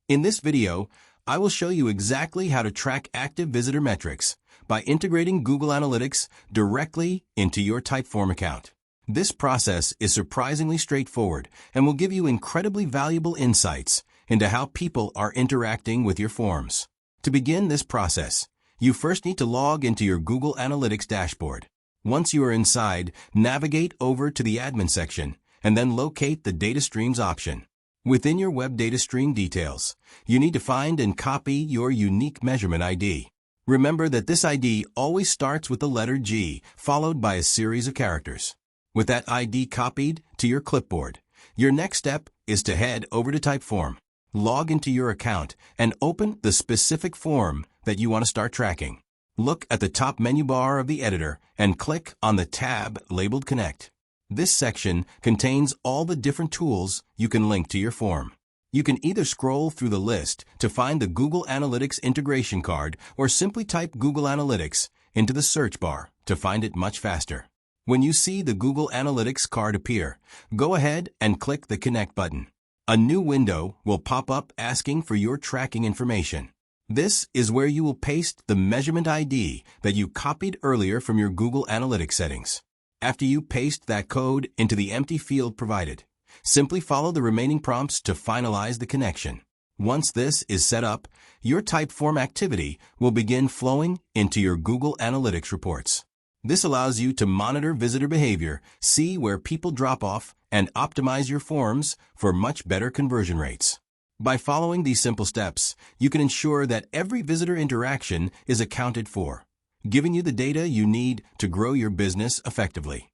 In this video, I will show you exactly how to track active visitor metrics by integrating Google Analytics directly into your Typeform account. This process is surprisingly straightforward and will give you incredibly valuable insights into how people are interacting with your forms. To begin this process, you first need to log into your Google Analytics dashboard. Once you are inside, navigate over to the Admin section and then locate the Data Streams option. Within your web data stream details, you need to find and copy your unique measurement ID. Remember that this ID always starts with the letter G, followed by a series of characters. With that ID copied to your clipboard, your next step is to head over to Typeform, log into your account, and open the specific form that you want to start tracking. Look at the top menu bar of the editor and click on the tab labeled Connect. This section contains all the different tools you can link to your form. You can either scroll through the list to find the Google Analytics integration card or simply type Google Analytics into the search bar to find it much faster. When you see the Google Analytics card appear, go ahead and click the Connect button. A new window will pop up asking for your tracking information. This is where you will paste the measurement ID that you copied earlier from your Google Analytics settings. After you paste that code into the empty field provided, simply follow the remaining prompts to finalize the connection. Once this is set up, your Typeform activity will begin flowing into your Google Analytics reports. This allows you to monitor visitor behavior, see where people drop off, and optimize your forms for much better conversion rates. By following these simple steps, you can ensure that every visitor interaction is accounted for, giving you the data you need to grow your business effectively.